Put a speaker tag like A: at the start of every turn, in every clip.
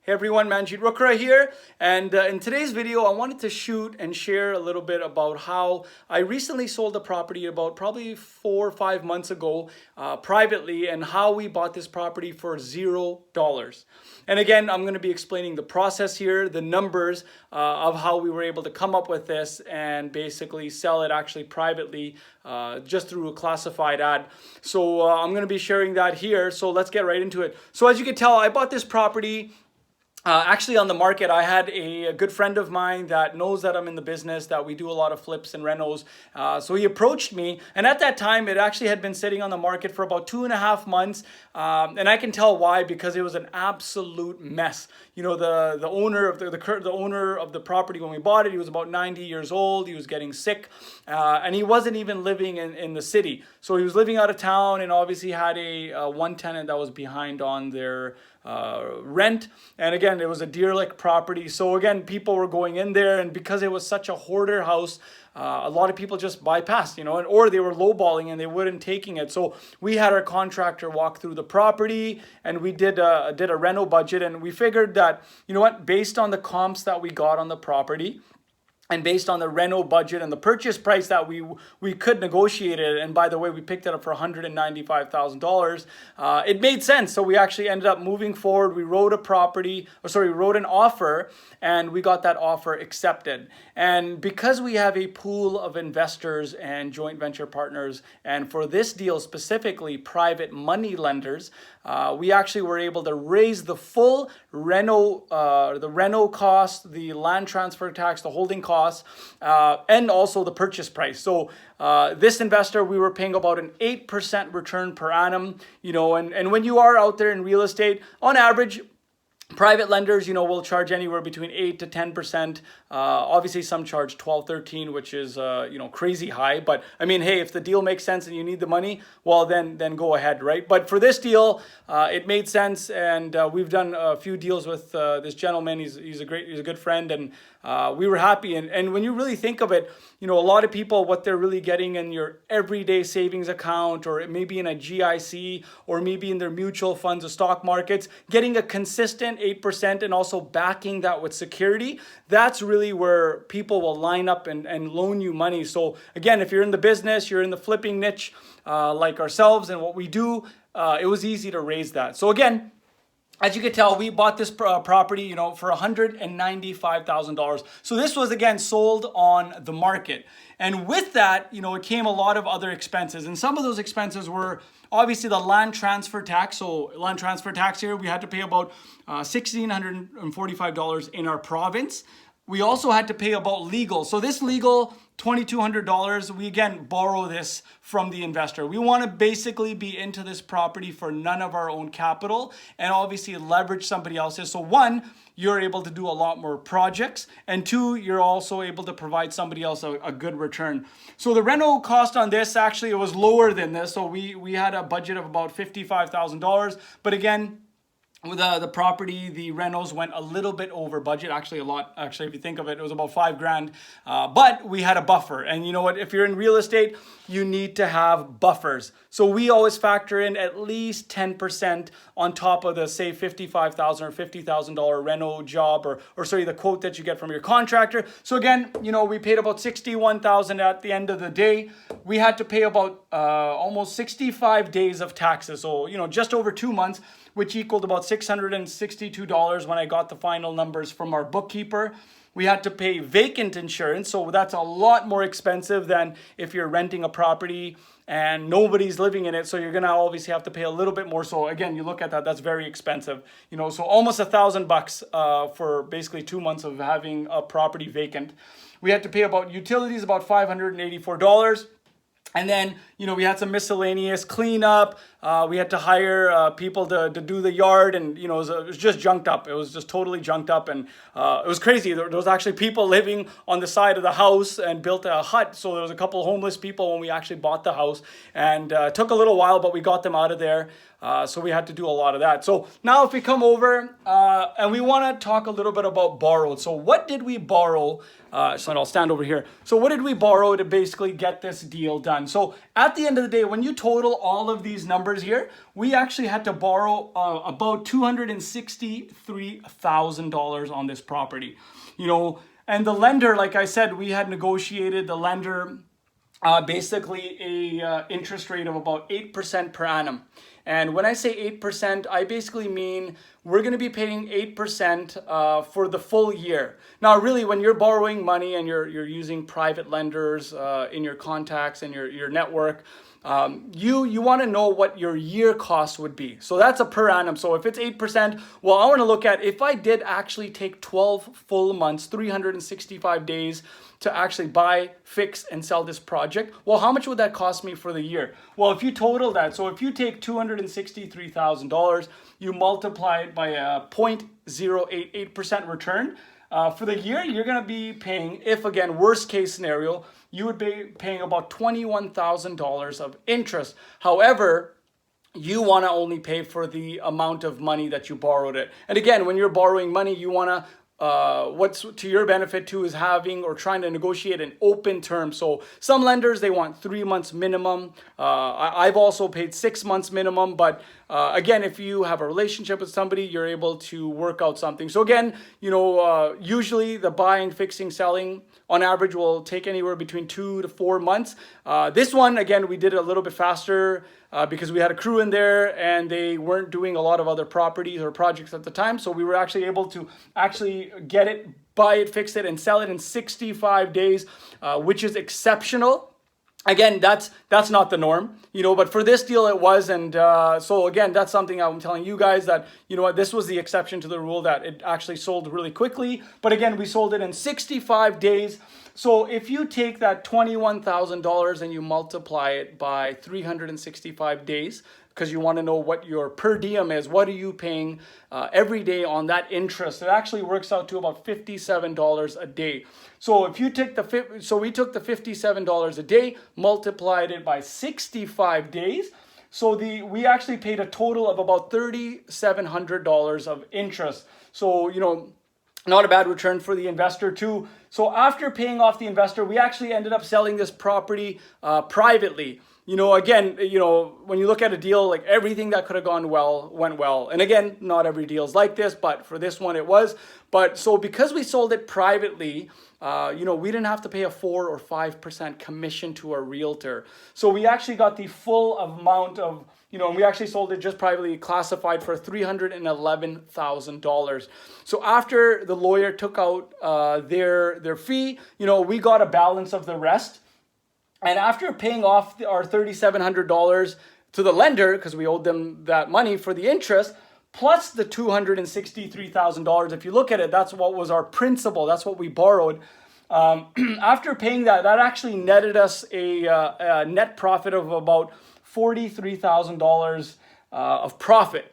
A: Hey everyone, Manjeet Rukra here, and in today's video I wanted to shoot and share a little bit about how I recently sold a property about probably 4 or 5 months ago privately, and how we bought this property for $0. And again, I'm going to be explaining the process here, the numbers of how we were able to come up with this and basically sell it actually privately just through a classified ad. So I'm going to be sharing that here, so let's get right into it. So as you can tell, I bought this property actually on the market. I had a good friend of mine that knows that I'm in the business, that we do a lot of flips and renos. So he approached me, and at that time it actually had been sitting on the market for about 2.5 months. And I can tell why, because it was an absolute mess. You know, the owner of the owner of the property when we bought it, he was about 90 years old. He was getting sick, and he wasn't even living in the city. So he was living out of town, and obviously had a one tenant that was behind on their rent. And again, it was a derelict property. So again, people were going in there, and because it was such a hoarder house, a lot of people just bypassed, or they were lowballing and they weren't taking it. So we had our contractor walk through the property, and we did a reno budget, and we figured that, based on the comps that we got on the property, and based on the reno budget and the purchase price that we could negotiate it, and by the way, we picked it up for $195,000. It made sense, so we actually ended up moving forward. We wrote an offer, and we got that offer accepted. And because we have a pool of investors and joint venture partners, and for this deal specifically, private money lenders, we actually were able to raise the full reno cost, the land transfer tax, the holding costs, and also the purchase price. So this investor, we were paying about an 8% return per annum, and when you are out there in real estate, on average, private lenders, will charge anywhere between 8 to 10%. Obviously, some charge 12, 13, which is, crazy high. But I mean, hey, if the deal makes sense and you need the money, well, then go ahead, right? But for this deal, it made sense, and we've done a few deals with this gentleman. He's a good friend, and we were happy. And when you really think of it, a lot of people, what they're really getting in your everyday savings account, or maybe in a GIC, or maybe in their mutual funds or stock markets, getting a consistent 8% and also backing that with security, that's really where people will line up and loan you money. So again, if you're in the business, you're in the flipping niche like ourselves and what we do, it was easy to raise that. So again, as you can tell, we bought this property, for $195,000. So this was, again, sold on the market. And with that, it came a lot of other expenses. And some of those expenses were obviously the land transfer tax. So land transfer tax here, we had to pay about $1,645 in our province. We also had to pay about legal. So this legal, $2,200, we again borrow this from the investor. We want to basically be into this property for none of our own capital, and obviously leverage somebody else's. So one, you're able to do a lot more projects, and two, you're also able to provide somebody else a good return. So the rental cost on this, actually, it was lower than this. So we had a budget of about $55,000, but again, with the property, the renos went a little bit over budget, actually a lot. Actually, if you think of it, it was about $5,000, but we had a buffer. And you know what? If you're in real estate, you need to have buffers. So we always factor in at least 10% on top of the, say, $55,000 or $50,000 reno job, or the quote that you get from your contractor. So again, we paid about $61,000 at the end of the day. We had to pay about almost 65 days of taxes. So, just over 2 months, which equaled about $662 when I got the final numbers from our bookkeeper. We had to pay vacant insurance, so that's a lot more expensive than if you're renting a property and nobody's living in it. So you're gonna obviously have to pay a little bit more. So again, you look at that, that's very expensive. So almost $1,000 for basically 2 months of having a property vacant. We had to pay about utilities, about $584. And then, we had some miscellaneous cleanup. We had to hire people to do the yard, and, it was just junked up. It was just totally junked up, and it was crazy. There was actually people living on the side of the house and built a hut. So there was a couple of homeless people when we actually bought the house, and it took a little while, but we got them out of there. So we had to do a lot of that. So now if we come over and we want to talk a little bit about borrowed. So what did we borrow? So I'll stand over here. So what did we borrow to basically get this deal done? So at at the end of the day, when you total all of these numbers here, we actually had to borrow about $263,000 on this property. And the lender, like I said, we had negotiated the lender basically a interest rate of about 8% per annum. And when I say 8%, I basically mean we're going to be paying 8% for the full year. Now, really, when you're borrowing money and you're using private lenders in your contacts and your network, you want to know what your year cost would be. So that's a per annum. So if it's 8%, well, I want to look at if I did actually take 12 full months, 365 days to actually buy, fix, and sell this project. Well, how much would that cost me for the year? Well, if you total that, so if you take $263,000, you multiply it by a 0.088% return, for the year, you're going to be paying, if again, worst case scenario, you would be paying about $21,000 of interest. However, you want to only pay for the amount of money that you borrowed it. And again, when you're borrowing money, you want to what's to your benefit too is having or trying to negotiate an open term. So some lenders, they want 3 months minimum. I've also paid 6 months minimum, but again, if you have a relationship with somebody, you're able to work out something. So again, usually the buying, fixing, selling on average will take anywhere between 2 to 4 months. This one, again, we did it a little bit faster because we had a crew in there and they weren't doing a lot of other properties or projects at the time. So we were actually able to get it, buy it, fix it, and sell it in 65 days, which is exceptional. Again, that's not the norm, but for this deal it was. And so again, that's something I'm telling you guys that, this was the exception to the rule, that it actually sold really quickly. But again, we sold it in 65 days. So if you take that $21,000 and you multiply it by 365 days, because you want to know what your per diem is, what are you paying every day on that interest, it actually works out to about $57 a day. So if you take we took the $57 a day, multiplied it by 65 days. So we actually paid a total of about $3,700 of interest. So, not a bad return for the investor too. So after paying off the investor, we actually ended up selling this property privately. Again, when you look at a deal, like everything that could have gone well, went well. And again, not every deal is like this, but for this one it was. But so because we sold it privately, we didn't have to pay a 4 or 5% commission to our realtor. So we actually got the full amount of, and we actually sold it just privately, classified for $311,000. So after the lawyer took out their fee, we got a balance of the rest. And after paying off our $3,700 to the lender, because we owed them that money for the interest, plus the $263,000, if you look at it, that's what was our principal. That's what we borrowed. After paying that actually netted us a net profit of about $43,000 of profit.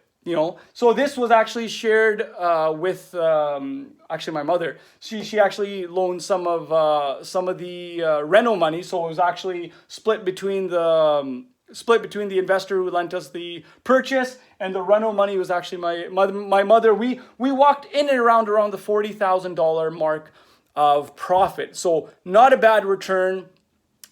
A: So this was actually shared with actually my mother. She actually loaned some of the reno money, so it was actually split between the investor who lent us the purchase, and the reno money was actually my mother. We walked in and around the $40,000 mark of profit. So not a bad return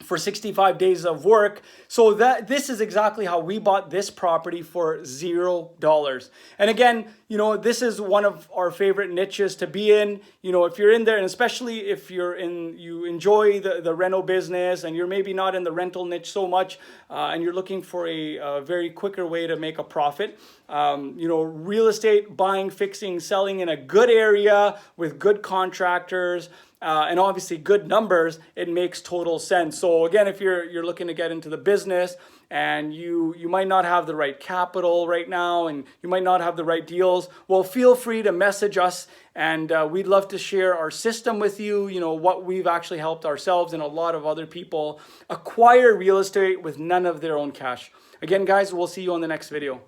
A: for 65 days of work. So this is exactly how we bought this property for $0. And again, this is one of our favorite niches to be in. If you're in there, and especially if you enjoy the rental business and you're maybe not in the rental niche so much, and you're looking for a very quicker way to make a profit, real estate, buying, fixing, selling in a good area with good contractors, and obviously good numbers, it makes total sense. So again, if you're looking to get into the business and you might not have the right capital right now and you might not have the right deals, well, feel free to message us, and we'd love to share our system with you, what we've actually helped ourselves and a lot of other people acquire real estate with none of their own cash. Again, guys, we'll see you on the next video.